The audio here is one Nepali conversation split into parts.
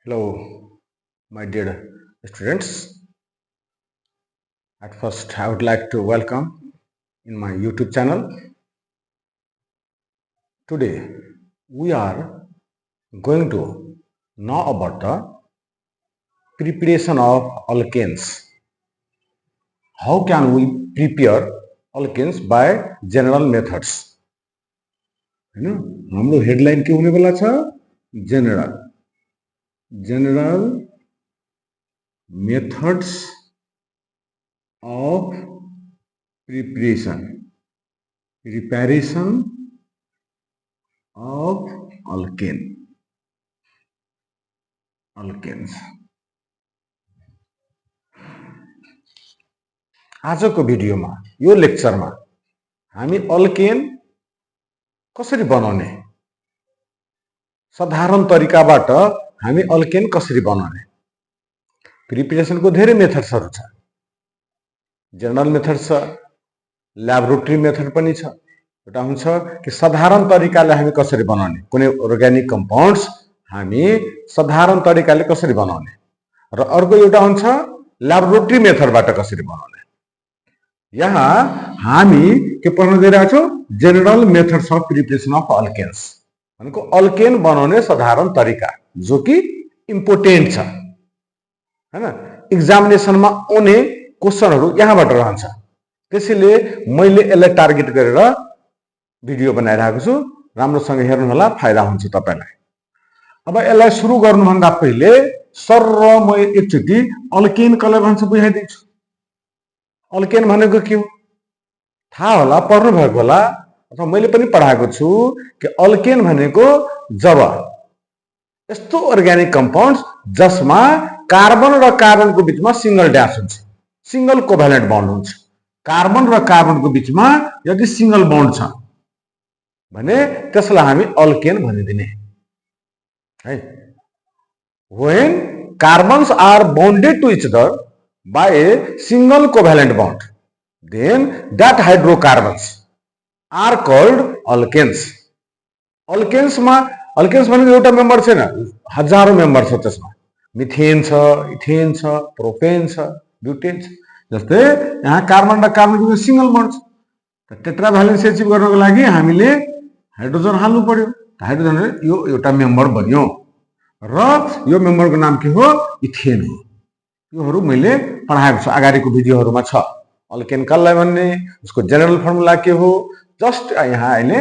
Hello, my dear students. At first, I would like to welcome in my YouTube channel. Today, we are going to know about the preparation of alkanes. How can we prepare alkanes by general methods? हैन हाम्रो हेडलाइन के हुने वाला छ general methods of preparation of alkanes. आजको भिडियोमा यो लेक्चरमा हामी अल्केन कसरी बनाउने, साधारण तरिकाबाट हामी अल्केन कसरी बनाउने, प्रिपरेसनको धेरै मेथड्सहरु छ। जनरल मेथड छ, ल्याबोरेटरी मेथड पनि छ। एउटा हुन्छ कि साधारण तरिकाले हामी कसरी बनाउने, कुनै अर्ग्यानिक कम्पाउन्ड्स हामी साधारण तरिकाले कसरी बनाउने, र अर्को एउटा हुन्छ ल्याबोरेटरी मेथडबाट कसरी बनाउने। यहाँ हामी के पढ्न गइरहेका छौं, general methods of preparation of alkanes भनेको अल्केन बनाउने साधारण तरिका, जो कि इम्पोर्टेन्ट छ हैन। एक्जामिनेसनमा आउने क्वेशनहरु यहाँबाट रहन्छ। त्यसैले मैले यसलाई टार्गेट गरेर भिडियो बनाइरहेको छु। राम्रोसँग हेर्नु होला, फाइदा हुन्छ तपाईलाई। अब यसलाई सुरु गर्नुभन्दा पहिले सर्र म एकचोटी अल्केन कसलाई भन्छ बुझाइदिन्छु। अल्केन भनेको के हो थाहा होला, पढ्नु भएको होला, अथवा मैले पनि पढाएको छु कि अल्केन भनेको जब यस्तो अर्ग्यानिक कम्पाउन्ड्स जसमा कार्बन र कार्बनको बीचमा सिंगल ड्याश हुन्छ, सिंगल कोभ्यालेन्ट बन्ड हुन्छ। कार्बन र कार्बनको बीचमा यदि सिंगल बन्ड छ भने त्यसलाई हामी अल्केन भनिदिने है। When carbons are bonded to each other by a single covalent bond, then that hydrocarbons are called alkanes. Alkanes भनेको एउटा मेम्बर छैन, हजारौं मेम्बर छ। त्यसमा मिथेन छ, इथेन छ, प्रोपेन छ, ब्युटेन छ। जस्तै यहाँ कार्बन र कार्बनको सिंगल बन्ड छ, टेट्रा भ्यालेन्स अचिभ गर्नको लागि हामीले हाइड्रोजन हाल्नु पर्यो। हाइड्रोजन यो एउटा मेम्बर बन्यो र यो मेम्बरको नाम के हो, इथेन हो। योहरु मैले पढाएको छु, अगाडिको भिडियोहरुमा छ। अल्केन कसलाई भन्ने, उसको जनरल फर्मुला के हो, जस्ट यहाँ अहिले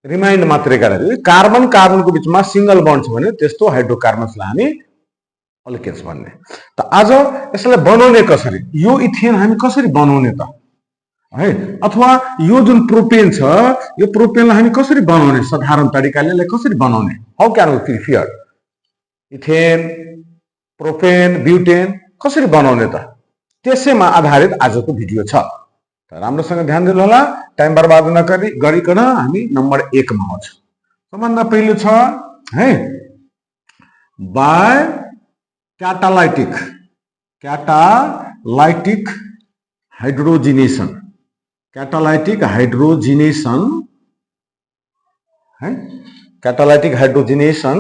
रिमाइन्ड मात्रै गरे। कार्बन कार्बनको बीचमा सिंगल बन्ड छ भने त्यस्तो हाइड्रोकार्बन्सलाई हामी अल्केन्स भन्ने। त आज यसलाई बनाउने कसरी, यो इथेन हामी कसरी बनाउने त है, अथवा यो जुन प्रोपेन छ, यो प्रोपेनलाई हामी कसरी बनाउने, साधारण तरिकाले यसलाई कसरी बनाउने, how can we prepare ethane, propane, butane कसरी बनाउने त, त्यसैमा आधारित आजको भिडियो छ। त राम्रोसँग ध्यान दिनु होला, टाइम बर्बाद नगरिकन हामी नम्बर 1 मा आउँछौं। सबभन्दा पहिलो छ है बाय क्याटालाइटिक हाइड्रोजिनेसन। क्याटालाइटिक हाइड्रोजिनेसन है, क्याटालाइटिक हाइड्रोजिनेसन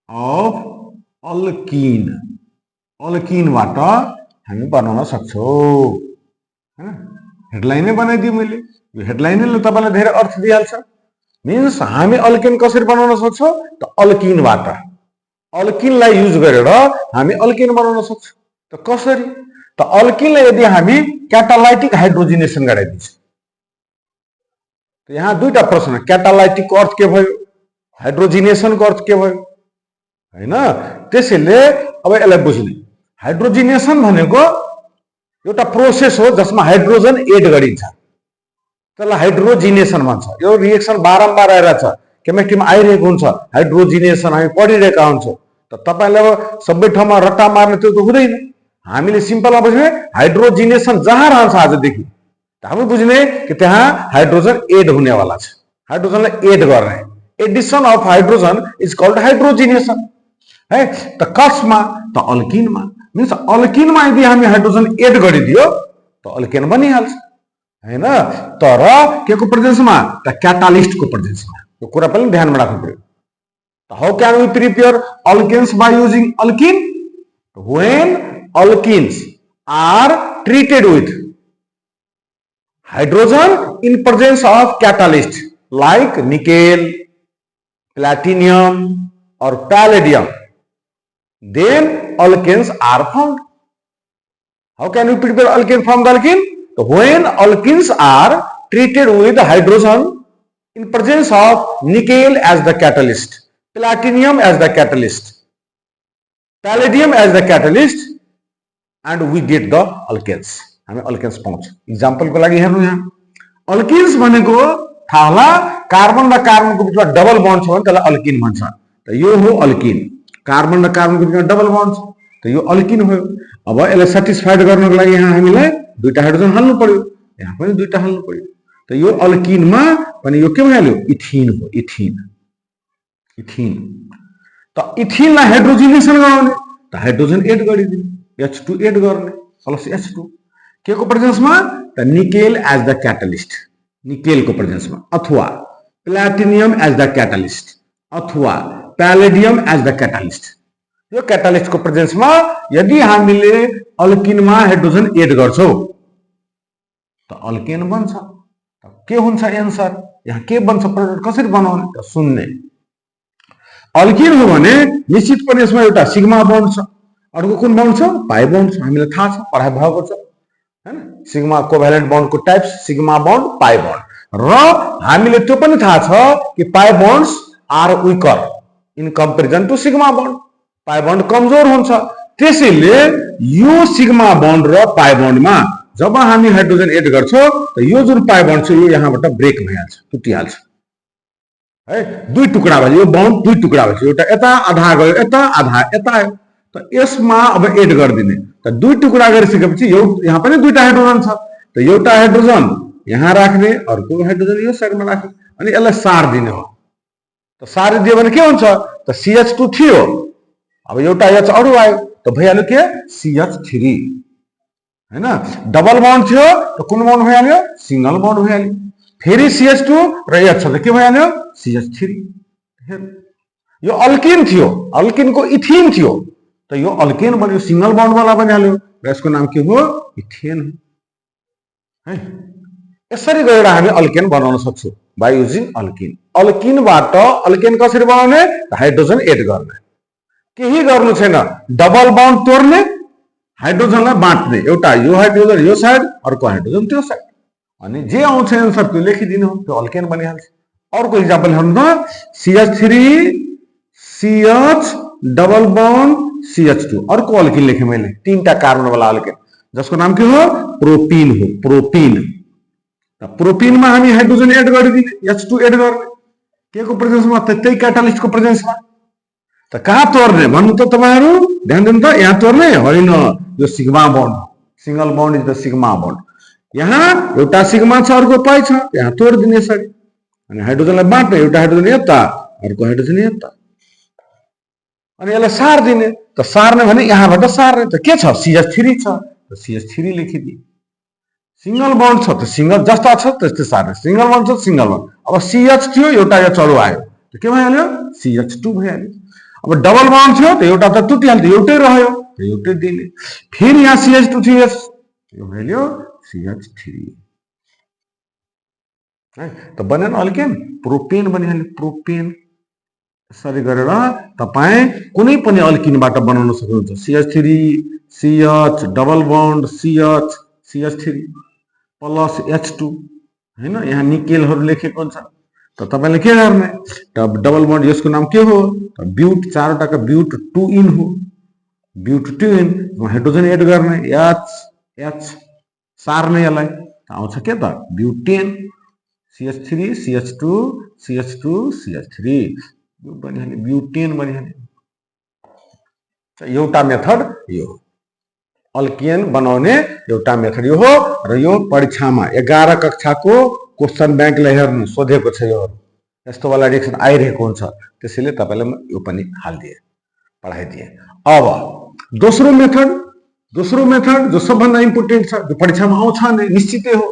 अफ अल्किन। अल्किनबाट हामी बनाउन सक्छौं हैन। हेडलाइनै बनाइदिए मैले, यो हेडलाइनले तपाईलाई धेरै अर्थ दिइहाल्छ। मिन्स हामी अल्किन कसरी बनाउन सक्छौं त अल्किनबाट, अल्किनलाई युज गरेर हामी अल्किन बनाउन सक्छौं। त कसरी त अल्किनलाई यदि हामी क्याटालाइटिक हाइड्रोजिनेसन गराइदिन्छौं त यहाँ दुईटा प्रश्न, क्याटालाइटिक को अर्थ के भयो, हाइड्रोजिनेसन को अर्थ के भयो हैन। त्यसैले अब यसलाई बुझ्ने, हाइड्रोजिनेसन भनेको एउटा प्रोसेस हो जसमा हाइड्रोजन एड गरिन्छ, त्यसलाई हाइड्रोजिनेसन भन्छ। यो रिएक्सन बारम्बार आइरहेछ, केमिस्ट्रीमा आइरहेको हुन्छ। हाइड्रोजिनेसन हामी पढिरहेका हुन्छौं। त तपाईले अब सबै ठाउँमा रट्टा मार्ने त्यो त हुँदैन। हामीले सिम्पलमा बुझ्ने, हाइड्रोजिनेसन जहाँ रहन्छ आजदेखि त हामी बुझ्ने कि त्यहाँ हाइड्रोजन एड हुनेवाला छ, हाइड्रोजनलाई एड गर्ने। Addition of hydrogen is called hydrogenation है। त कसमा त अल्किनमा। मिन्स अल्किनमा यदि हामी हाइड्रोजन एड गरिदियो त अल्केन बनिहाल्छ हैन। तर के को प्रेजेन्समा त क्याटालिस्ट को प्रेजेन्समा। त्यो कुरा पनि ध्यानमा राख्नु पर्यो। How can we prepare alkanes by using alkyne? When alkynes are treated with hydrogen in presence of catalyst like nickel, platinum or palladium, then alkanes are formed. How can we prepare alkane from the alkene? So when alkenes are treated with hydrogen in presence of nickel as the catalyst, platinum as the catalyst, palladium as the catalyst, and we get the alkanes. हमें alkanes पाउँछ। example को लागि हेर्नु यहाँ alkenes भनेको थाहा होला कार्बन र कार्बनको बीचमा डबल बन्ड छ भने त्यसलाई अल्किन भन्छ। त यो हो अल्किन। कार्बन र कार्बनको बीचमा डबल बन्ड छ त यो अल्किन हो। अब यसलाई सेटिस्फाइड गर्नको लागि यहाँ हामीलाई दुईटा हाइड्रोजन हाल्नु पर्यो, यहाँ पनि दुईटा हाल्नु पर्यो। त यो अल्किनमा पनि यो के भइहाल्यो? इथिन हो। इथिन त इथिनलाई हाइड्रोजनेसन गराउने त हाइड्रोजन एड गरिदिने, H2 एड गर्ने प्लस H2 के को प्रेजेन्समा? त nickel as the catalyst, nickel को प्रेजेंस में, अथवा प्लैटिनियम एज द कैटलिस्ट, अथवा पैलेडियम एज द कैटलिस्ट। यो कैटलिस्ट को प्रेजेंस में यदि हामीले अल्किन में हाइड्रोजन एड गर्छौं तो अल्केन बन्छ। के हुन्छ आन्सर? यहाँ के बन्छ? प्रोडक्ट कसरी बनाउने? त सुन्ने। अल्किन हो भने निश्चित पनि यसमा एउटा सिग्मा बन्ड छ, अर्को कुन बन्ड छ? पाई बन्ड छ। हामीलाई थाहा छ, पढाइ भएको छ हैन। सिग्मा कोभ्यालेन्ट बन्ड को types sigma bond, pi bond. र हामीले त्यो पनि थाहा छ कि pi bonds are weaker in comparison to sigma bond. Pi bond कमजोर हुन्छ। त्यसैले यो सिग्मा बन्ड र पाई बन्डमा जब हामी हाइड्रोजन एड गर्छौं त यो जुन पाई बन्ड छ यो यहाँबाट ब्रेक भइहाल्छ, टुटिहाल्छ है। दुई टुक्रा भयो, यो बन्ड दुई टुक्रा भयो, एउटा यता आधा गयो, यता आधा यता आयो। त यसमा अब एड गरिदिने त दुई टुक्रा गरिसकेपछि यहाँ पनि दुईटा हाइड्रोजन छ त एउटा हाइड्रोजन यहाँ राख्ने, अर्को हाइड्रोजन यो साइडमा राख्ने अनि यसलाई सार दिने हो। त सार दियो भने के हुन्छ? त CH2 थियो, अब एउटा H अरु आयो त भइहाल्यो के? CH3 हैन। डबल बन्ड थियो त कुन बन्ड भइहाल्यो? सिंगल बन्ड भइहाल्यो। फेरि CH2 र H छ त के भइहाल्यो? CH3। यो अल्किन थियो, अल्किनको इथिन थियो त यो अल्केन बन्यो, सिंगल बन्ड वाला बनिहाल्यो र यसको नाम के हो? इथेन है। यसरी गरेर हामी अल्केन बनाउन सक्छौं बाइ युजिङ अल्किन। अल्किनबाट अल्केन कसरी बनाउने? हाइड्रोजन एड गर्ने, केही गर्नु छैन। डबल बन्ड तोड्ने, हाइड्रोजनलाई बाँट्ने, एउटा यो हाइड्रोजन यो साइड, अर्को हाइड्रोजन त्यो साइड, अनि जे आउँछ आन्सर त्यो लेखिदिनु हो, त्यो अल्केन बनिहाल्छ। अर्को एक्जाम्पल हेर्नु त CH3 CH double bond CH2, अर्को अल्किन लेखे मैले, तीनटा कार्बन वाला अल्किन जसको नाम के हो? प्रोपिन हो। प्रोपिन। प्रोपिन में हामी हाइड्रोजन एड गरिदिने, H2 एड गर्ने के को प्रेजेन्समा? त्यही क्याटालिस्ट को प्रेजेन्समा। त कहाँ तोड्ने भन्नु त तपाईहरु? ध्यान दिनु त। यहाँ तोड्ने होइन, यो sigma bond, single bond is the sigma bond. यहाँ एउटा सिग्मा छ, अर्को पाई छ, यहाँ तोड्दिने यसरी अनि हाइड्रोजनलाई बाँड्ने, एउटा हाइड्रोजन यता, अर्को हाइड्रोजन यता अनि यसलाई सार दिने। त सार्ने भने यहाँबाट सार्ने त के छ? CH3 छ त CH3 लेखिदिए। सिंगल बन्ड छ त सिंगल जस्ता छ त्यस्तै सार्ने, सिंगल बन्ड छ सिंगल बन्ड। अब CH थियो, एउटा यो चलो आयो त के भइहाल्यो? CH2 भइहाल्यो। अब डबल बन्ड थियो त एउटा त टुटिहाल्यो, एउटै रह्यो त एउटै दिने। फेरि यहाँ CH2 थियो, यो भइहाल्यो CH3 है। त बनेन अल्केन, प्रोपेन बनिहाल्यो। प्रोपेन। यसरी गरेर तपाई कुनै पनि अल्किनबाट बनाउन सक्नुहुन्छ। CH3 CH double bond CH CH3 plus H2 हैन। यहाँ निकेलहरु लेखेको हुन्छ त तपाईले के गर्ने? डबल बन्ड यसको नाम के हो? ब्यूट, चारवटा का ब्यूट 2 इन हो, ब्यूट 2 इन। हाइड्रोजन एड गर्ने, H सार्ने यसलाई आउँछ के त? Butane. CH3 CH2 CH2 CH3 यो बनिहाल्यो, ब्यूटेन बनिहाल्यो। एउटा मेथड यो अल्केन बनाउने एउटा मेथड यो हो। र यो परीक्षामा 11 कक्षाको क्वेशन बैंकले हेर्नु सोधेको छ। यो यस्तो वाला रिएक्सन आइरहेको हुन्छ, त्यसैले तपाईलाई यो पनि हाल्दिए, पढाइदिए। अब दोस्रो मेथड जो सबभन्दा इम्पोर्टेन्ट छ, जो परीक्षामा आउँछ नै निश्चितै हो।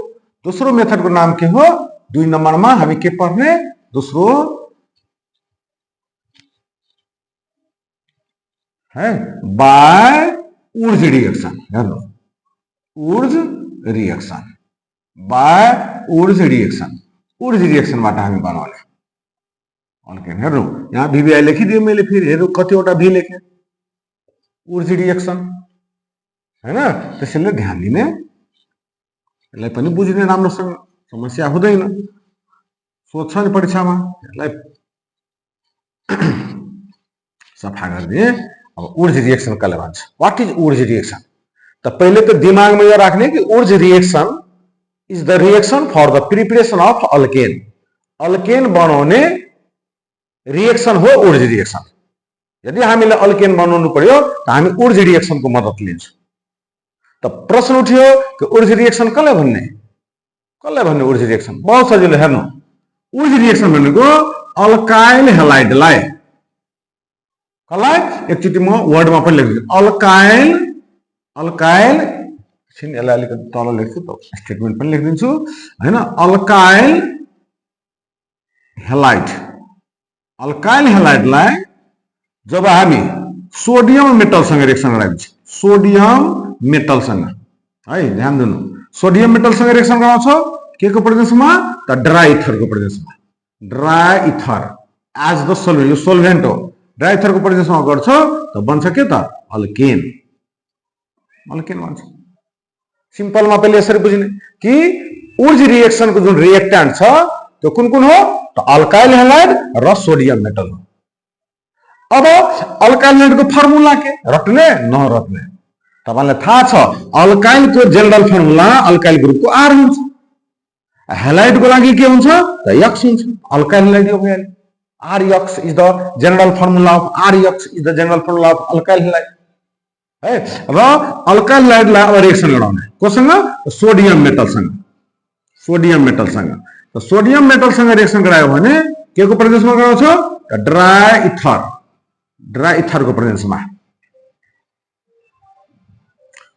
दोस्रो मेथडको नाम के हो? 2 नम्बरमा हामी के पढ्ने? दोस्रो है बाय ऊर्ज रिएक्सन हेर्नु ऊर्ज रिएक्सन बाय ऊर्ज रिएक्सनबाट हामी बनाउने अल्केन हेर्नु यहाँ भिबिआई लेखिदियो मैले फेरि हेर्नु कतिवटा भी लेखेँ ऊर्ज रिएक्सन हैन त्यसैले ध्यान दिने यसलाई पनि बुझ्ने राम्रोसँग समस्या हुँदैन सोध्छ नि परीक्षामा यसलाई सफा गरिदिए अब ऊर्ज रिएक्सन कसले भन्छ व्हाट इज ऊर्ज रिएक्सन त पहिले त दिमागमा यो राख्ने कि Wurtz reaction is the reaction for the preparation of alkane alkane बनाउने रिएक्सन हो ऊर्ज रिएक्सन यदि हामीले अल्केन बनाउनु पर्यो त हामी ऊर्ज रिएक्सनको मद्दत लिन्छौँ त प्रश्न उठ्यो कि ऊर्ज रिएक्सन कसलाई भन्ने ऊर्ज रिएक्सन बहुत सजिलो हेर्नु ऊर्ज रिएक्सन भनेको अल्काइल हेलाइडलाई कसलाई एकचोटि म वर्डमा पनि लेख्छु अल्काइल छिन यसलाई अलिकति तल लेख्छु त स्टेटमेन्ट पनि लेखिदिन्छु हैन अल्काइल हेलाइडलाई जब हामी सोडियम मेटलसँग रिएक्सन गराइन्छ सोडियम मेटलसँग है ध्यान दिनु सोडियम मेटलसँग रिएक्सन गराउँछ के को प्रेजेन्समा त ड्राई इथरको प्रेजेन्समा dry ether as the solvent यो सोल्भेन्ट हो ड्राई इथरको प्रेजेन्समा गर्छ त बन्छ के त अल्केन भन्छ सिम्पलमा पहिले यसरी बुझ्ने कि ऊर्ज रिएक्सनको जुन रिएक्टेन्ट छ त्यो कुन हो त अल्काइल हेलाइड र सोडियम मेटल हो अब अल्काइल हेलाइडको फर्मुला के रट्ने नरट्ने तपाईलाई थाहा छ अल्काइलको जेनरल फर्मुला अल्काइल ग्रुपको आर हुन्छ हेलाइडको लागि के हुन्छ त यक्स हुन्छ अल्काइल हेलाइड हो गयो R X is the general formula of alkyl halide है र अल्काइल हेलाइडलाई अब रिएक्सन गराउने कोसँग सोडियम मेटलसँग त सोडियम मेटलसँग रिएक्सन गरायो भने के को प्रेजेन्समा गराउँछ ड्राई इथरको प्रेजेन्समा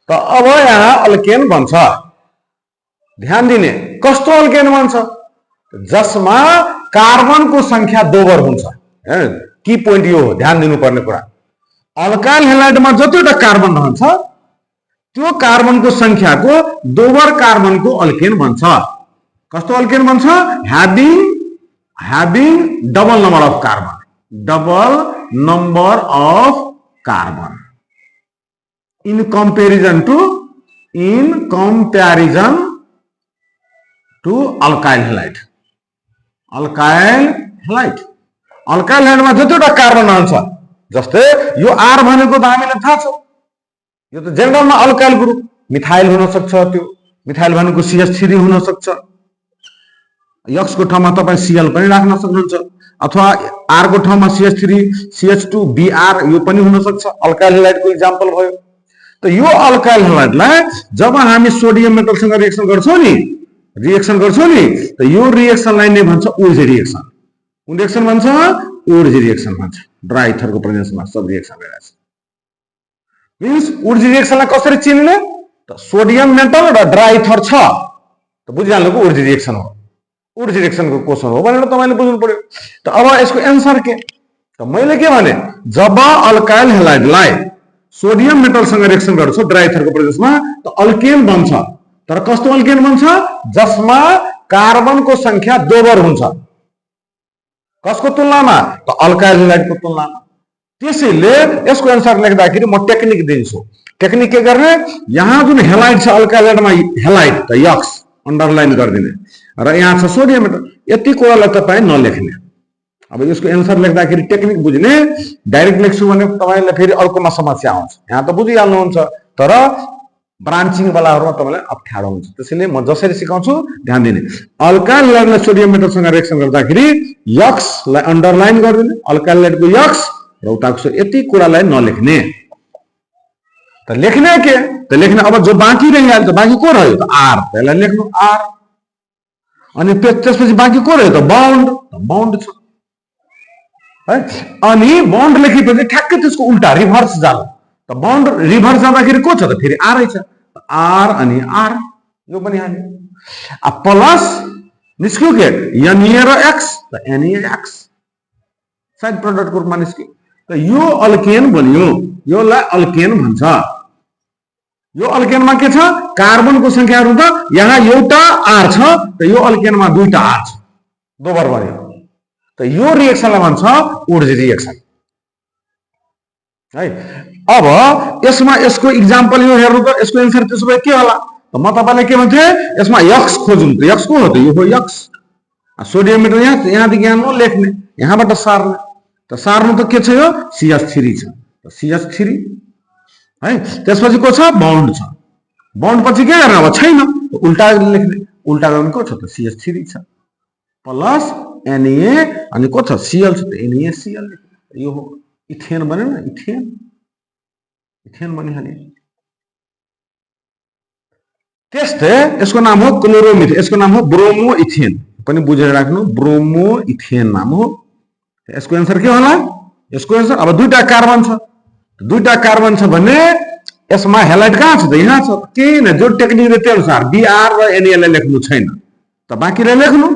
त अब यहाँ अल्केन बन्छ ध्यान दिने कस्तो अल्केन बन्छ जसमा कार्बनको संख्या दोबर हुन्छ की पोइन्ट यो हो ध्यान दिनुपर्ने कुरा अल्काइल हेलाइडमा जतिवटा कार्बन रहन्छ त्यो कार्बनको संख्याको दोबर कार्बनको अल्केन बन्छ कस्तो अल्केन बन्छ having double number of carbon in comparison to alkyl halide मा जतिवटा कार्बन रहन्छ जस्तै यो आर भनेको त हामीलाई थाहा छ यो त जेनरलमा अल्काइल ग्रुप मिथाइल हुन सक्छ त्यो मिथाइल भनेको CH3 हुन सक्छ यक्स को ठाउँमा तपाई Cl पनि राख्न सक्नुहुन्छ अथवा आर को ठाउँमा CH3 CH2 Br यो पनि हुन सक्छ अल्काइल हेलाइडको एक्जाम्पल भयो त यो अल्काइल हेलाइडलाई जब हामी सोडियम मेटलसँग रिएक्सन गर्छौं नि त यो रिएक्सनलाई नै भन्छ ऊर्ज रिएक्सन कुन रिएक्सन भन्छ ऊर्ज रिएक्सन भन्छ ड्राई इथरको प्रेजेन्समा सब रिएक्सन भइरहेछ मीन्स ऊर्ज रिएक्सनलाई कसरी चिन्ने त सोडियम मेटल र ड्राई इथर छ त बुझिहाल्नुको ऊर्ज रिएक्सन हो ऊर्ज रिएक्सनको क्वेशन हो भनेर तपाईले बुझ्नु पर्यो त अब यसको एन्सर के त मैले के भने जब अल्काइल हेलाइडलाई सोडियम मेटलसँग रिएक्सन गर्छ ड्राई इथरको प्रेजेन्समा त अल्केन बन्छ तर कस्तो अल्केन बन्छ जसमा कार्बनको संख्या दोबर हुन्छ कसको तुलनामा त अल्काइल हेलाइडको तुलनामा त्यसैले यसको एन्सर लेख्दाखेरि म टेक्निक दिन्छु टेक्निक के गर्ने यहाँ जुन हेलाइड छ अल्काइल हेलाइडमा हेलाइड त यक्स अन्डरलाइन गरिदिने र यहाँ छ सोडियम मेटल यति कुरालाई तपाई नलेख्ने अब यसको एन्सर लेख्दाखेरि टेक्निक बुझ्ने डाइरेक्ट लेख्छु भने तपाईलाई फेरि अर्कोमा समस्या आउँछ यहाँ त बुझिहाल्नुहुन्छ तर ब्रान्चिङ वालाहरुमा तपाईलाई अप्ठ्यारो हुन्छ त्यसैले म जसरी सिकाउँछु ध्यान दिने अल्काइल हेलाइडलाई सोडियम मेटलसँग रिएक्सन गर्दाखेरि यक्स लाई अन्डरलाइन गरिदिने अल्काइल हेलाइडको यक्स र उताको यति कुरालाई नलेख्ने त लेख्ने के त लेख्ने अब जो बाँकी रहिहाल्छ बाँकी को रह्यो त आर त्यसलाई लेख्नु आर अनि त्यसपछि बाँकी को रह्यो त बाउन्ड छ है अनि बाउन्ड लेखेपछि ठ्याक्कै त्यसको उल्टा रिभर्स जानु त बाउन्ड रिभर्स जाँदाखेरि को छ त फेरि आर छ आर अनि आर यो पनि हाल्यो अब प्लस निस्क्यो के Na र x त Na x साइड प्रोडक्टको रूपमा निस्क्यो त यो अल्केन बन्यो योलाई अल्केन भन्छ। यो अल्केनमा के छ, कार्बनको संख्याहरु त यहाँ एउटा R छ, त यो अल्केनमा दुईटा R छ, दोबर बन्यो। त यो रिएक्सनलाई भन्छ वुड्स रिएक्सन है। अब यसमा यसको इक्जाम्पल यो हेर्नु त, यसको एन्सर त्यसो भए के होला त, म तपाईलाई के भन्थे, यसमा यक्स खोजौं त, यक्स को हो त, यो हो यक्स। सोडियम मिटर यहाँदेखि यहाँ लेख्ने, यहाँबाट सार्ने, त सार्नु त के छ, यो CH3 छ, त CH3 है। त्यसपछि को छ, बन्ड छ, बन्ड पछि के गर्ने, अब छैन, उल्टा लेख्ने, उल्टा गर्ने को छ त CH3 छ प्लस Na अनि को छ Cl छ, त NaCl, यो हो इथेन बन्यो न, इथेन, इथेन बनिहाल्यो। त्यस्तै यसको नाम हो क्लोरोमिथेन, यसको नाम हो ब्रोमो इथेन पनि बुझेर राख्नु, ब्रोमो इथेन नाम हो। यसको आन्सर के होला, यसको आन्सर अब दुईटा कार्बन छ, दुईटा कार्बन छ भने यसमा हेलाइड कहाँ छ त, यहाँ छ। किन जो टेक्निकले त्यो अनुसार Br र Na लाई लेख्नु छैन त बाँकीलाई लेख्नु।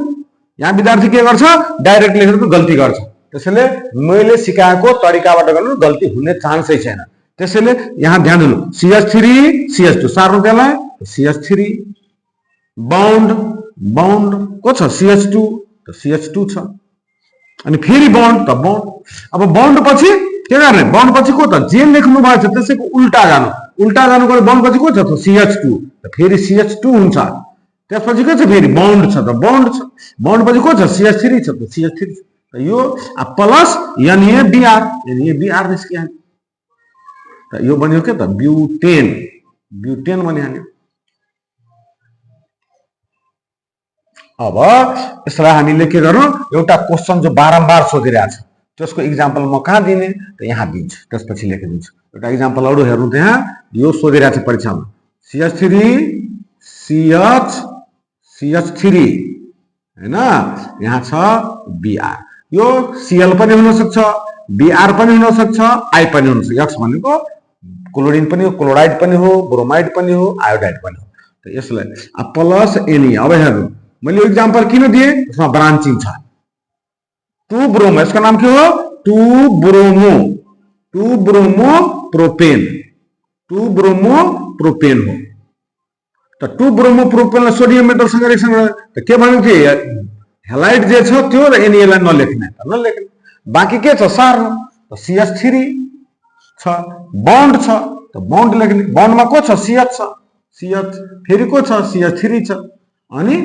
यहाँ विद्यार्थी के गर्छ, डाइरेक्ट लेखेर गल्ती गर्छ। त्यसैले मैले सिकाएको तरिकाबाट गर्नु गल्ती हुने चान्सै छैन। त्यसैले यहाँ ध्यान दिनु, CH3 CH2 सार्नु त्यसलाई, CH3 बन्ड, बन्ड को छ CH2, त CH2 छ, अनि फेरि बन्ड त बन्ड। अब बन्ड पछि के गर्ने, बन्ड पछि को त जे लेख्नु भएको छ त्यसैको उल्टा जानु, उल्टा जानु गयो, बन्ड पछि को छ त CH2, त फेरि CH2 हुन्छ। त्यसपछि के छ, फेरि बन्ड छ, त बन्ड छ, बन्ड पछि को छ CH3 छ, त CH3 छ, त यो प्लस NaBr, NaBr निस्किहाल्यो, त यो बन्यो के त ब्युटेन, ब्युटेन बनिहाल्यो। अब यसलाई हामीले के गर्नु, एउटा क्वेशन जो बारम्बार सोधिरहेको छ त्यसको इक्जाम्पल म कहाँ दिने त यहाँ दिन्छु, त्यसपछि लेखिदिन्छु। एउटा इक्जाम्पल अरु हेर्नु, त्यहाँ यो सोधिरहेको छ परीक्षामा, CH3 CH3 हैन, यहाँ छ Br, यो Cl पनि हुन सक्छ, Br पनि हुन सक्छ, I पनि हुन सक्छ। X भनेको क्लोरिन पनि हो, क्लोराइड पनि हो, ब्रोमाइड पनि हो, आयोडाइड पनि हो। त यसलाई प्लस Na, अब हेर्नु मैले यो इक्जाम्पल किन दिए, यसमा ब्रान्चिङ छ, 2 ब्रोमो, यसको नाम के हो 2 bromo, 2 bromo propane, 2 bromo propane हो। त 2 ब्रोमो प्रोपेनलाई सोडियम मेटलसँग रिएक्सन गर्दा त के भन्यो कि हेलाइड जे छ त्यो र Na लाई नलेख्ने, नलेख्ने, बाँकी के छ सार्नु, त CH3 छ, बन्ड छ, त बन्ड लेख्ने, बन्डमा को छ CH छ, CH फेरि को छ CH3 छ, अनि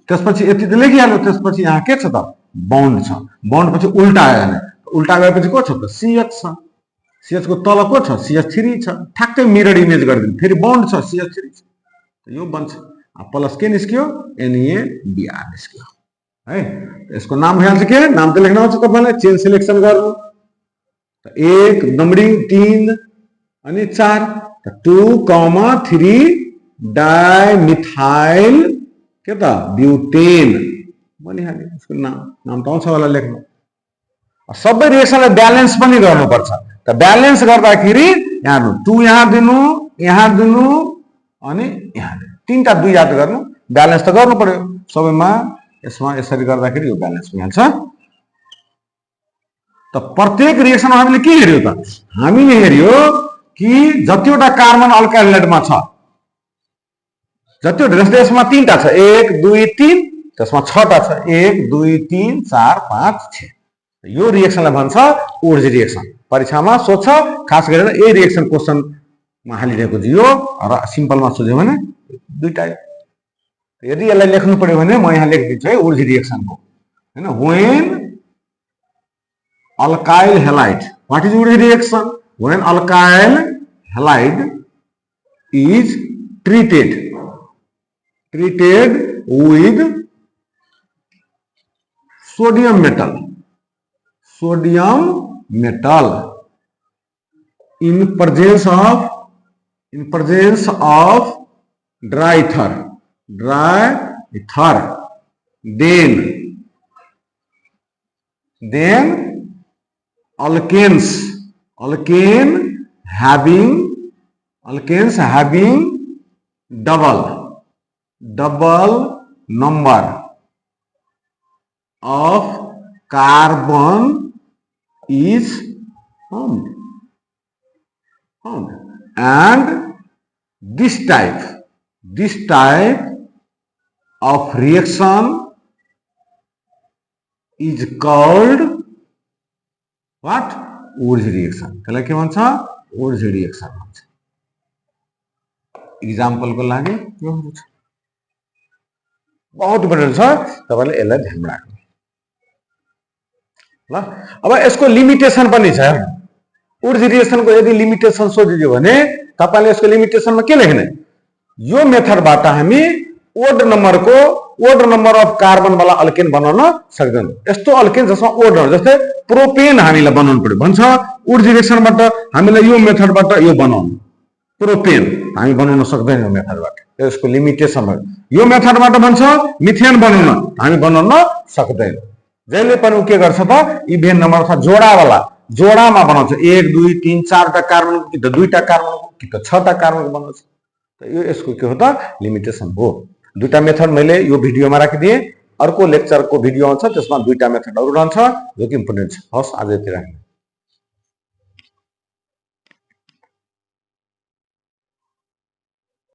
त्यसपछि यति त लेखिहाल्यो। त्यसपछि यहाँ के छ त बन्ड छ, बन्ड पछि उल्टा आयो भने, उल्टा गएपछि को छ त CH छ, CH को तल को छ CH3 छ, ठ्याक्कै मिरर इमेज गरिदिनु, फेरि बन्ड छ CH3 छ, यो बन्छ प्लस के निस्क्यो NaBr निस्क्यो है। यसको नाम भइहाल्छ के, नाम त लेख्न आउँछ तपाईलाई, चेन सिलेक्सन गर्नु, 1 नम्बरिङ 3 अनि 4, 2,3 डाइमिथाइल के त ब्युटेन बनिहाल्यो। यसको नाम त आउँछ होला लेख्नु। सबै रिएक्सनलाई ब्यालेन्स पनि गर्नुपर्छ, त ब्यालेन्स गर्दाखेरि यहाँ 2 यहाँ दिनु, यहाँ दिनु अनि यहाँ दिनु, तीनटा 2 याद गर्नु, ब्यालेन्स त गर्नु पर्यो सबैमा। यसमा यसरी गर्दाखेरि यो ब्यालेन्स भइहाल्छ। त प्रत्येक रिएक्सनमा हामीले के हेर्यो त, हामीले हेर्यो कि जतिवटा कार्बन अल्काइल हाइड्रोजनमा छ, जतिवटा, जस्तै यसमा 3टा छ, 1 2 3, त्यसमा 6टा छ, 1 2 3 4 5 6, यो रिएक्सनलाई भन्छ वुड्स रिएक्सन। परीक्षामा सोध्छ, खास गरेर यही रिएक्सन क्वेशनमा हालिरहेको थियो र सिम्पलमा सोध्यो भने दुईटा। यदि यसलाई लेख्नु पर्यो भने म यहाँ लेखिदिन्छु है वुड्स रिएक्सनको हैन। When alkyl halide, what is Wurtz reaction, when alkyl halide is treated with sodium metal in presence of dry ether, then alkanes having double number of carbon is formed. and this type of reaction is called what? Wurtz reaction. त्यसलाई के भन्छ? Wurtz reaction भन्छ. इक्जाम्पल को लागि यो हुन्छ. बहुत इम्पोर्टेन्ट छ, तपाईले यसलाई ध्यानमा राख्नु ल. अब यसको लिमिटेसन पनि छ. वुर्ट्ज रिएक्सन को यदि लिमिटेसन सोधिदियो भने तपाईले यसको लिमिटेसनमा के लेख्ने? यो मेथडबाट हामी ओड नम्बर अफ कार्बन वाला अल्केन बनाउन सक्दैनौं. यस्तो अल्केन जसमा ओड नम्बर, जस्तै प्रोपेन हामीलाई बनाउनु पर्यो भन्छ. वुर्ट्ज रिएक्सनबाट हामीलाई यो मेथडबाट यो बनाउनु, प्रोपेन हामी बनाउन सक्दैनौं मेथडबाट. यसको लिमिटेसन हो. यो मेथडबाट भन्छ मिथेन बनाउन, हामी बनाउन सक्दैनौं. जहिले पनि के गर्छ त? इभेन नम्बर अथवा जोडामा बनाउँछ. 1 2 3 4 टा कार्बन कि त 2 टा कार्बन कि त 6 टा कार्बन बनाउँछ. त यो यसको के हो त? लिमिटेसन हो. दुईटा मेथड मैले यो भिडियोमा राखिदिए. अर्को लेक्चरको भिडियो आउँछ, त्यसमा दुईटा मेथडहरु रहन्छ जो कि इम्पोर्टेन्ट छ. हस्, आज यति राख्नु.